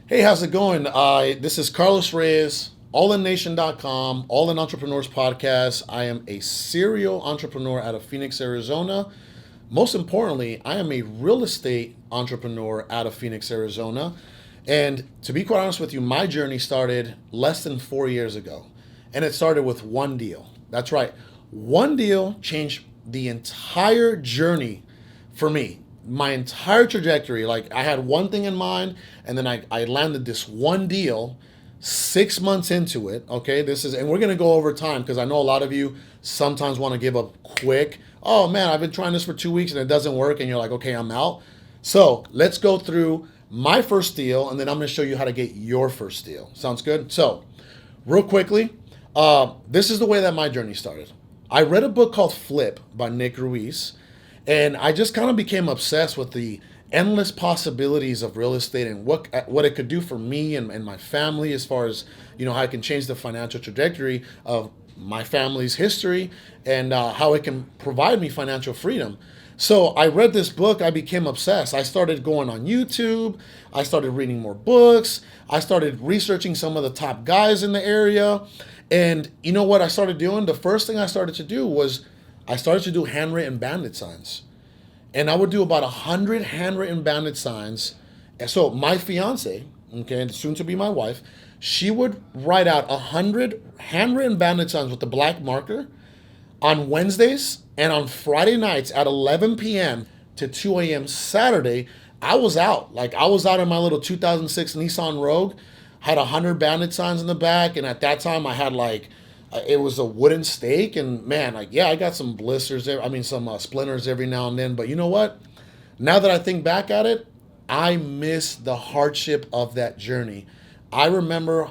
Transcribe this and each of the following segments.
Hey, how's it going? This is Carlos Reyes, allinnation.com, All In Entrepreneurs Podcast. I am a serial entrepreneur out of Phoenix, Arizona. Most importantly, I am a real estate entrepreneur out of Phoenix, Arizona. And to be quite honest with you, my journey started less than 4 years ago. And it started with one deal. That's right. One deal changed the entire journey for me, my entire trajectory. Like, I had one thing in mind, and then I landed this one deal 6 months into it. Okay, and we're gonna go over time because I know a lot of you sometimes want to give up quick. Oh man, I've been trying this for 2 weeks and it doesn't work, and you're like, okay, I'm out. So let's go through my first deal, and then I'm gonna show you how to get your first deal. Sounds good? So, real quickly, this is the way that my journey started. I read a book called Flip by Nick Ruiz, and I just kind of became obsessed with the endless possibilities of real estate and what it could do for me and my family, as far as how it can change the financial trajectory of my family's history, and how it can provide me financial freedom. So I read this book, I became obsessed. I started going on YouTube, I started reading more books, I started researching some of the top guys in the area. And you know what I started doing? The first thing I started to do was I started to do handwritten bandit signs. And I would do about 100 handwritten bandit signs. And so my fiance, okay, soon to be my wife, she would write out 100 handwritten bandit signs with the black marker on Wednesdays, and on Friday nights at 11 p.m. to 2 a.m. Saturday. I was out. Like, I was out in my little 2006 Nissan Rogue, had 100 bandit signs in the back, and at that time I had it was a wooden stake, and man, I got some blisters there. I mean, some splinters every now and then. But you know what? Now that I think back at it, I miss the hardship of that journey. I remember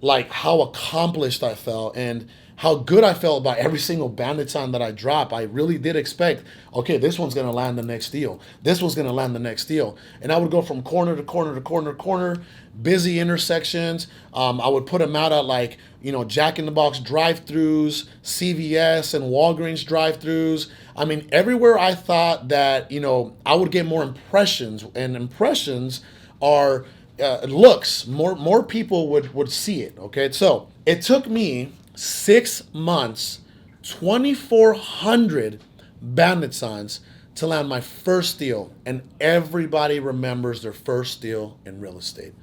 like how accomplished I felt and how good I felt about every single bandit sign that I dropped. I really did expect, okay, this one's gonna land the next deal. This one's gonna land the next deal. And I would go from corner to corner to corner to corner, busy intersections. I would put them out at Jack in the Box drive-throughs, CVS and Walgreens drive-throughs. I mean, everywhere I thought that, I would get more impressions, and impressions are looks. More people would see it. Okay, so it took me 6 months, 2,400 bandit signs to land my first deal, and everybody remembers their first deal in real estate.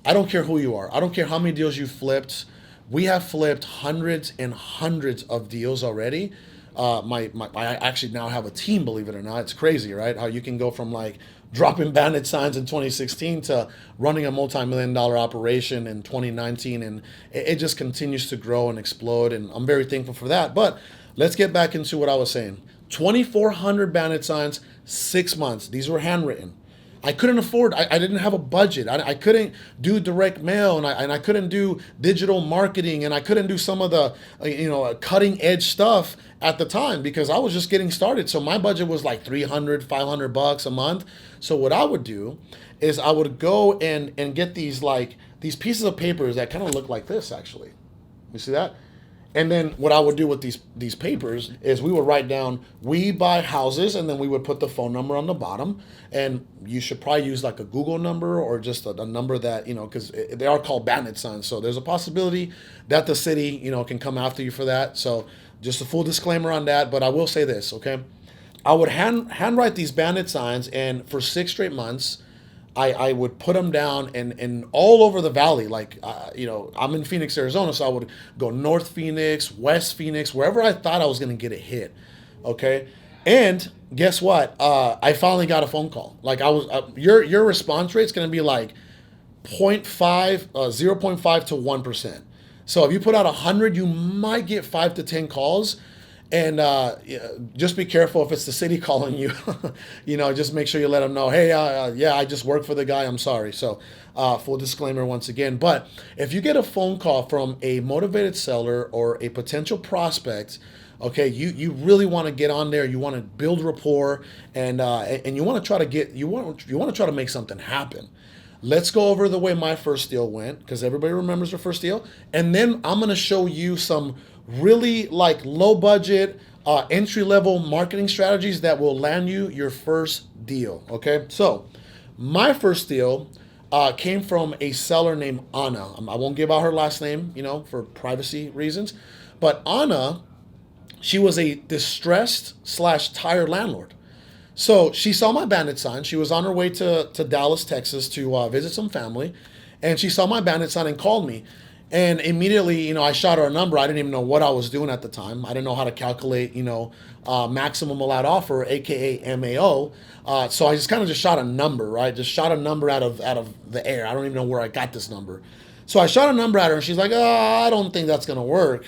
I don't care who you are. I don't care how many deals you flipped. We have flipped hundreds and hundreds of deals already. I actually now have a team, believe it or not. It's crazy, right? How you can go from dropping bandit signs in 2016 to running a multi-million-dollar operation in 2019, and it just continues to grow and explode, and I'm very thankful for that. But let's get back into what I was saying. 2,400 bandit signs, 6 months. These were handwritten. I couldn't afford. I didn't have a budget. I couldn't do direct mail, and I couldn't do digital marketing, and I couldn't do some of the cutting edge stuff at the time because I was just getting started. So my budget was like 300, $500 a month. So what I would do is I would go and get these pieces of papers that kind of look like this. Actually, you see that? And then what I would do with these papers is we would write down, we buy houses, and then we would put the phone number on the bottom. And you should probably use like a Google number or just a number that, because they are called bandit signs. So there's a possibility that the city, can come after you for that. So just a full disclaimer on that. But I will say this, okay? I would handwrite these bandit signs, and for 6 straight months, I would put them down and all over the valley. I'm in Phoenix, Arizona, so I would go North Phoenix, West Phoenix, wherever I thought I was going to get a hit. Okay. And guess what? I finally got a phone call. Your response rate is going to be like 0.5 to 1%. So if you put out 100, you might get 5 to 10 calls. And just be careful if it's the city calling you. Just make sure you let them know, hey, I just work for the guy. I'm sorry. So full disclaimer once again. But if you get a phone call from a motivated seller or a potential prospect, okay, you really want to get on there. You want to build rapport, and you want to try to try to make something happen. Let's go over the way my first deal went, because everybody remembers their first deal. And then I'm going to show you some really low budget, entry level marketing strategies that will land you your first deal. Okay. So my first deal, came from a seller named Anna. I won't give out her last name, for privacy reasons. But Anna, she was a distressed slash tired landlord. So she saw my bandit sign. She was on her way to Dallas, Texas to visit some family. And she saw my bandit sign and called me. And immediately, I shot her a number. I didn't even know what I was doing at the time. I didn't know how to calculate, maximum allowed offer, aka MAO. So I just kind of just shot a number, right? Just shot a number out of the air. I don't even know where I got this number. So I shot a number at her, and she's like, I don't think that's gonna work.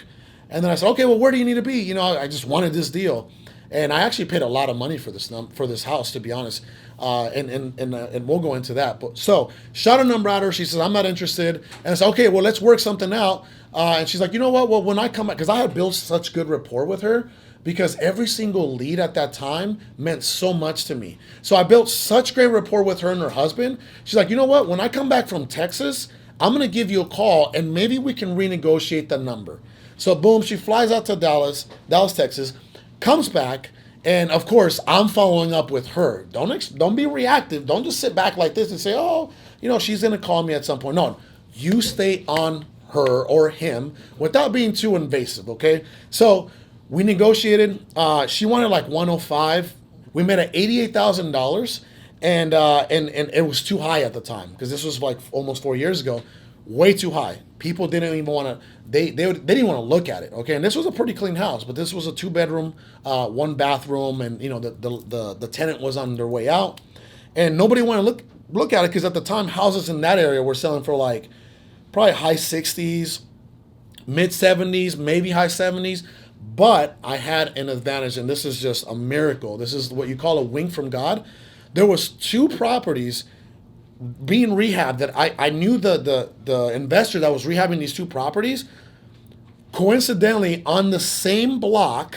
And then I said, okay, well, where do you need to be? I just wanted this deal, and I actually paid a lot of money for this house, to be honest. And we'll go into that. But so shot a number at her. She says, I'm not interested. And I said, okay, well, let's work something out. And she's like, you know what? Well, when I come back, because I had built such good rapport with her, because every single lead at that time meant so much to me. So I built such great rapport with her and her husband. She's like, you know what? When I come back from Texas, I'm going to give you a call, and maybe we can renegotiate the number. So boom, she flies out to Dallas, Texas, comes back. And of course, I'm following up with her. Don't be reactive. Don't just sit back like this and say, oh, she's going to call me at some point. No, you stay on her or him without being too invasive, okay? So we negotiated. She wanted like 105. We met at $88,000, and it was too high at the time because this was like almost 4 years ago. Way too high. People didn't even want to. They didn't want to look at it. Okay, and this was a pretty clean house, but this was a 2-bedroom, 1 bathroom, and the tenant was on their way out, and nobody wanted to look at it because at the time houses in that area were selling for like probably high 60s, mid 70s, maybe high 70s. But I had an advantage, and this is just a miracle. This is what you call a wink from God. There was 2 properties being rehabbed that I knew the investor that was rehabbing these 2 properties, coincidentally on the same block,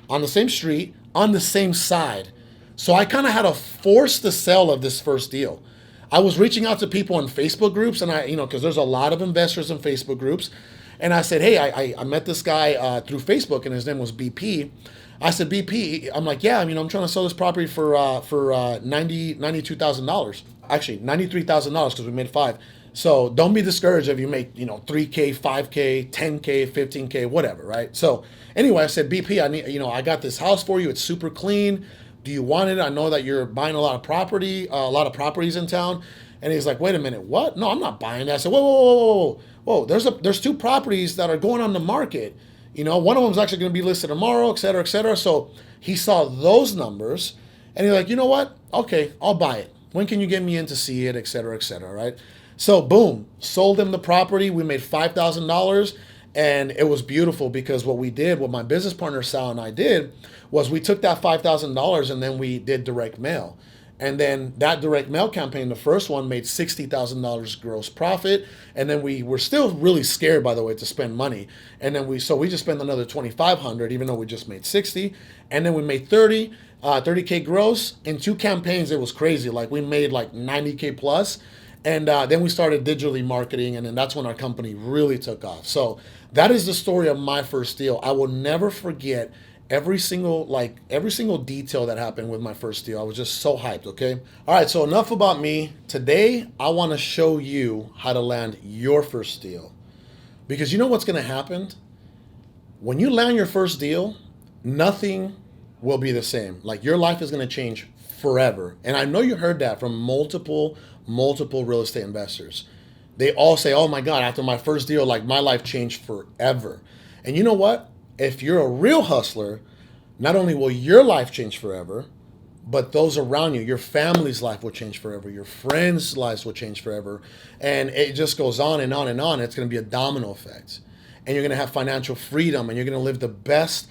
on the same street, on the same side. So I kind of had to force the sale of this first deal. I was reaching out to people in Facebook groups, and because there's a lot of investors in Facebook groups, and I said, hey, I met this guy through Facebook, and his name was BP. I said, BP, I'm like, yeah, I'm trying to sell this property for $92,000. Actually, $93,000 because we made 5. So don't be discouraged if you make, $3K, $5K, $10K, $15K, whatever, right? So anyway, I said, BP, I got this house for you. It's super clean. Do you want it? I know that you're buying a lot of properties in town. And he's like, wait a minute, what? No, I'm not buying that. I said, whoa. There's 2 properties that are going on the market. One of them is actually going to be listed tomorrow, et cetera, et cetera. So he saw those numbers, and he's like, you know what? Okay, I'll buy it. When can you get me in to see it, et cetera, right? So boom, sold him the property. We made $5,000, and it was beautiful because what my business partner Sal and I did, was we took that $5,000 and then we did direct mail. And then that direct mail campaign, the first one, made $60,000 gross profit. And then we were still really scared, by the way, to spend money. And then we just spent another $2,500, even though we just made 60. And then we made 30K gross. In 2 campaigns, it was crazy. Like we made like 90K plus. And then we started digitally marketing, and then that's when our company really took off. So that is the story of my first deal. I will never forget every single detail that happened with my first deal. I was just so hyped, okay? All right, so enough about me. Today, I want to show you how to land your first deal. Because you know what's going to happen? When you land your first deal, nothing will be the same. Like your life is going to change forever. And I know you heard that from multiple real estate investors. They all say, oh my God, after my first deal, like my life changed forever. And you know what? If you're a real hustler, not only will your life change forever, but those around you, your family's life will change forever. Your friends' lives will change forever. And it just goes on and on and on. It's going to be a domino effect. And you're going to have financial freedom, and you're going to live the best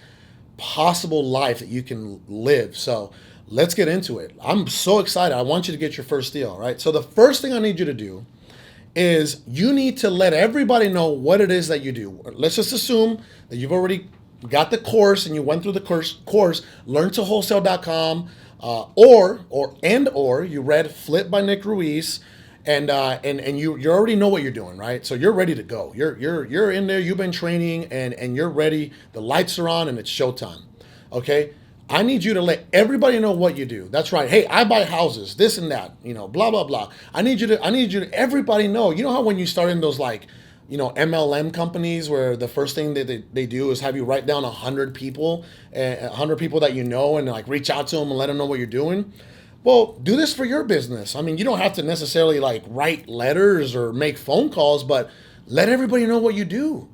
possible life that you can live. So let's get into it. I'm so excited. I want you to get your first deal, all right? So the first thing I need you to do is you need to let everybody know what it is that you do. Let's just assume that you've already got the course and you went through the course, learntowholesale.com, or you read Flip by Nick Ruiz, and you already know what you're doing, right? So you're ready to go. You're in there, you've been training, and you're ready. The lights are on and it's showtime. Okay? I need you to let everybody know what you do. That's right. Hey, I buy houses, this and that, blah blah blah. I need you to everybody know. You know how when you start in those like, MLM companies where the first thing that they do is have you write down 100 people, 100 people that you know, and like reach out to them and let them know what you're doing. Well, do this for your business. I mean, you don't have to necessarily like write letters or make phone calls, but let everybody know what you do.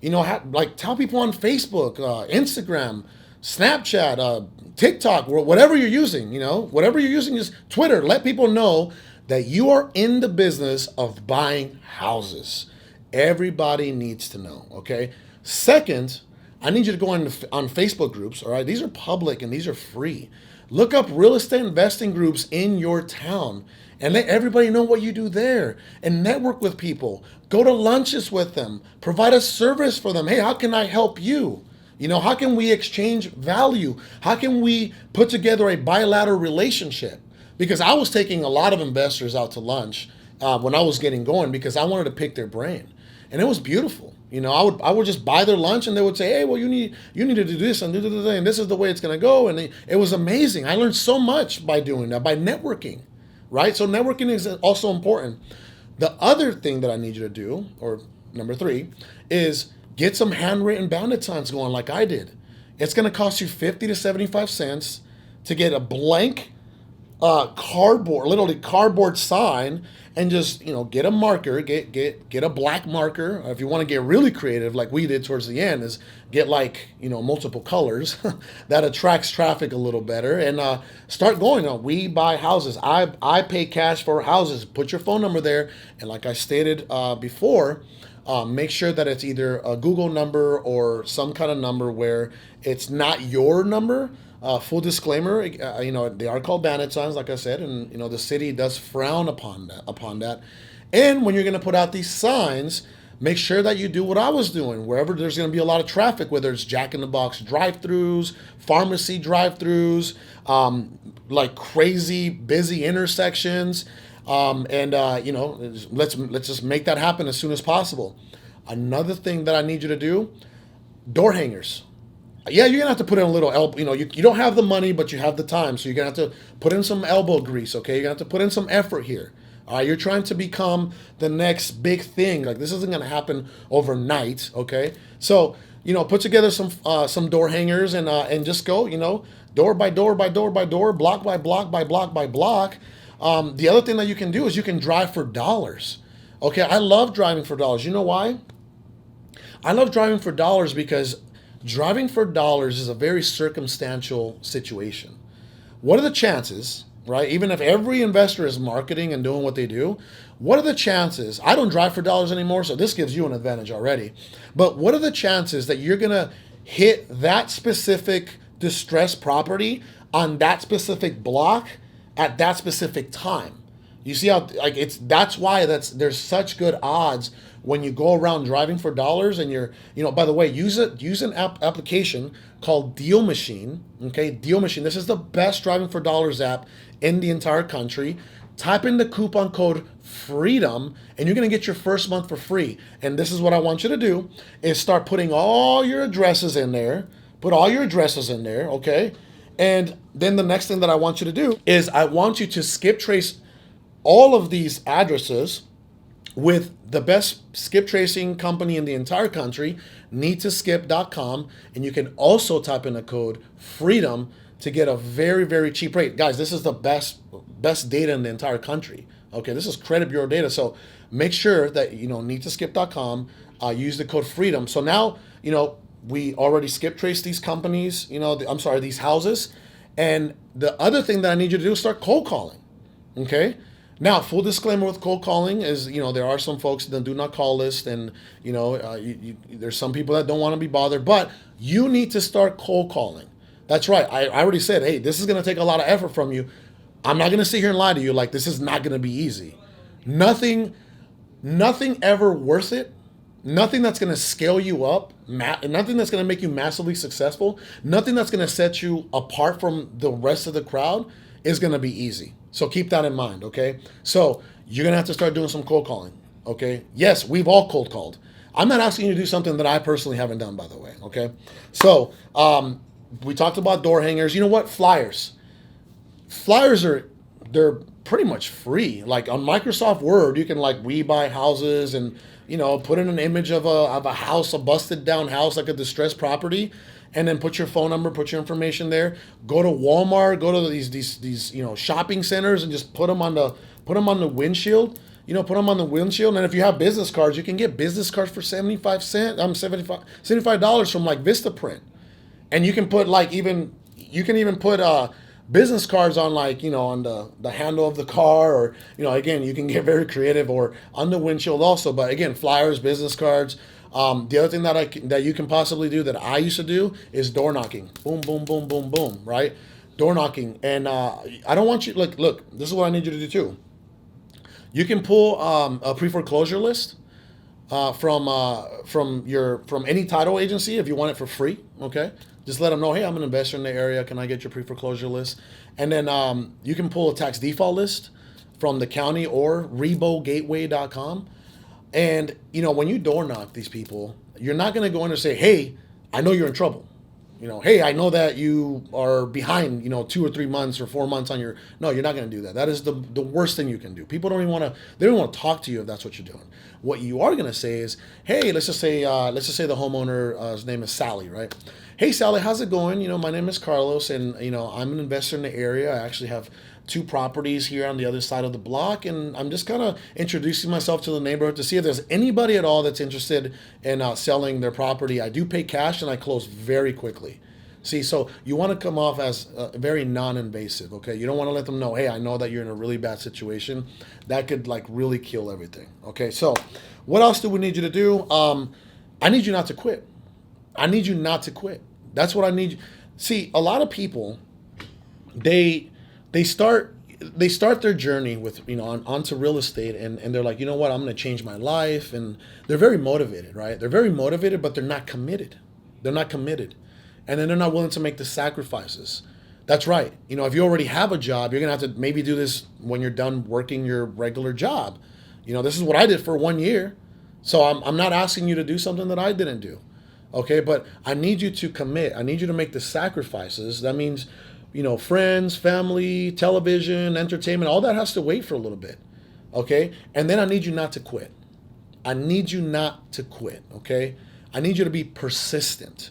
Like tell people on Facebook, Instagram, Snapchat, TikTok, whatever you're using, whatever you're using is Twitter. Let people know that you are in the business of buying houses. Everybody needs to know, okay? Second, I need you to go on Facebook groups, all right? These are public and these are free. Look up real estate investing groups in your town and let everybody know what you do there and network with people. Go to lunches with them, provide a service for them. Hey, how can I help you? How can we exchange value? How can we put together a bilateral relationship? Because I was taking a lot of investors out to lunch when I was getting going because I wanted to pick their brain, and it was beautiful. I would just buy their lunch, and they would say, "Hey, well, you need to do this and do this, and this is the way it's going to go." And it was amazing. I learned so much by doing that, by networking, right? So networking is also important. The other thing that I need you to do, or number three, is get some handwritten bandit signs going like I did. It's going to cost you 50 to 75 cents to get a blank cardboard, literally cardboard sign, and just get a marker, get a black marker. Or if you want to get really creative, like we did towards the end, is get like multiple colors that attracts traffic a little better, and start going on. We buy houses. I pay cash for houses. Put your phone number there, and like I stated before. Make sure that it's either a Google number or some kind of number where it's not your number. Full disclaimer, they are called bandit signs, like I said, and the city does frown upon that. And when you're going to put out these signs, make sure that you do what I was doing. Wherever there's going to be a lot of traffic, whether it's Jack in the Box drive-throughs, pharmacy drive-throughs, like crazy busy intersections. Let's just make that happen as soon as possible. Another thing that I need you to do, door hangers. Yeah, you're gonna have to put in a little elbow. You don't have the money, but you have the time, so you're gonna have to put in some elbow grease. Okay, you're gonna have to put in some effort here. All right, you're trying to become the next big thing. Like this isn't gonna happen overnight. Okay, so put together some door hangers and just go door by door by door by door, block by block by block by block. The other thing that you can do is you can drive for dollars. Okay, I love driving for dollars. You know why? I love driving for dollars because driving for dollars is a very circumstantial situation. What are the chances, right? Even if every investor is marketing and doing what they do, what are the chances? I don't drive for dollars anymore, so this gives you an advantage already. But what are the chances that you're going to hit that specific distressed property on that specific block at that specific time? You see how that's why there's such good odds when you go around driving for dollars, and by the way, use an application called Deal Machine. Okay, Deal Machine. This is the best driving for dollars app in the entire country. Type in the coupon code FREEDOM and you're going to get your first month for free. And this is what I want you to do is start putting all your addresses in there. Put all your addresses in there, okay? And then the next thing that I want you to do is I want you to skip trace all of these addresses with the best skip tracing company in the entire country, needtoskip.com, and you can also type in the code FREEDOM to get a very, very cheap rate. Guys, this is the best data in the entire country. Okay, this is credit bureau data. So make sure that needtoskip.com, use the code FREEDOM. So now, we already skip trace these companies, these houses. And the other thing that I need you to do is start cold calling. Okay? Now, full disclaimer with cold calling is, there are some folks that do not call list, and, there's some people that don't want to be bothered, but you need to start cold calling. That's right. I already said, hey, this is going to take a lot of effort from you. I'm not going to sit here and lie to you like this is not going to be easy. Nothing ever worth it. Nothing that's going to scale you up, nothing that's going to make you massively successful, nothing that's going to set you apart from the rest of the crowd is going to be easy. So keep that in mind, okay? So you're going to have to start doing some cold calling, okay? Yes, we've all cold called. I'm not asking you to do something that I personally haven't done, by the way, okay? So We talked about door hangers. You know what? Flyers they're pretty much free. Like on Microsoft Word, you can like we buy houses and put in an image of a house, a busted down house, like a distressed property, and then put your phone number, put your information there. Go to Walmart, go to these shopping centers, and just put them on the windshield. Put them on the windshield. And if you have business cards, you can get business cards for 75 cents. $75 from like Vistaprint. And you can put you can even put business cards on on the handle of the car, or again, you can get very creative, or on the windshield also. But again, flyers, business cards. The other thing that you can possibly do, that I used to do, is door knocking. Boom, boom, boom, boom, boom. Right, door knocking. And I don't want you look. This is what I need you to do too. You can pull a pre-foreclosure list from any title agency if you want it for free. Okay, just let them know, hey, I'm an investor in the area. Can I get your pre-foreclosure list? And then you can pull a tax default list from the county or rebogateway.com. And when you door knock these people, you're not going to go in and say, hey, I know you're in trouble. Hey, I know that you are behind, 2 or 3 months or 4 months on your. No, you're not going to do that. That is the worst thing you can do. People don't even want to. They don't want to talk to you if that's what you're doing. What you are going to say is, hey, let's just say the homeowner's name is Sally, right? Hey, Sally, how's it going? My name is Carlos, and I'm an investor in the area. I actually have 2 properties here on the other side of the block, and I'm just kind of introducing myself to the neighborhood to see if there's anybody at all that's interested in selling their property. I do pay cash, and I close very quickly. See, so you want to come off as very non-invasive, okay? You don't want to let them know, hey, I know that you're in a really bad situation. That could really kill everything, okay? So what else do we need you to do? I need you not to quit. I need you not to quit. That's what I need. See, a lot of people, they start their journey with onto real estate, and they're like, you know what, I'm going to change my life, and they're very motivated, right? They're very motivated, but they're not committed. And then they're not willing to make the sacrifices. That's right. If you already have a job, you're going to have to maybe do this when you're done working your regular job. This is what I did for 1 year. So I'm not asking you to do something that I didn't do. Okay, but I need you to commit. I need you to make the sacrifices. That means friends, family, television, entertainment, all that has to wait for a little bit. Okay? And then I need you not to quit. Okay? I need you to be persistent.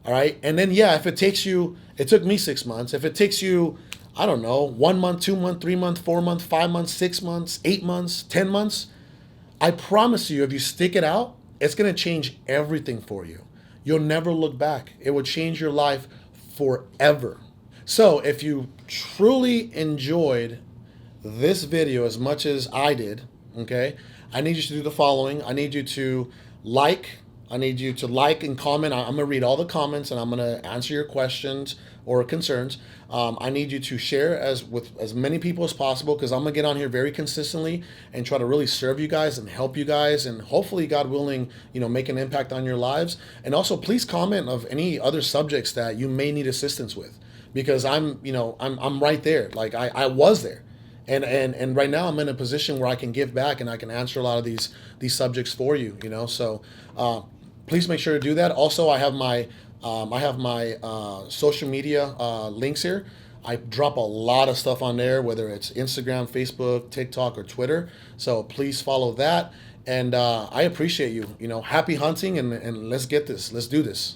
All right? And then, if it took me 6 months. If it takes you, I don't know, 1 month, 2 months, 3 months, 4 months, 5 months, 6 months, 8 months, 10 months, I promise you, if you stick it out, it's going to change everything for you. You'll never look back. It will change your life forever. So if you truly enjoyed this video as much as I did, okay, I need you to do the following. I need you to like and comment. I'm going to read all the comments, and I'm going to answer your questions or concerns. I need you to share with as many people as possible, because I'm going to get on here very consistently and try to really serve you guys and help you guys, and hopefully, God willing, make an impact on your lives. And also, please comment of any other subjects that you may need assistance with, because I'm right there. Like I was there. And right now I'm in a position where I can give back, and I can answer a lot of these subjects for you, So please make sure to do that. Also, I have my social media links here. I drop a lot of stuff on there, whether it's Instagram, Facebook, TikTok, or Twitter. So please follow that. And I appreciate you. Happy hunting, and let's get this. Let's do this.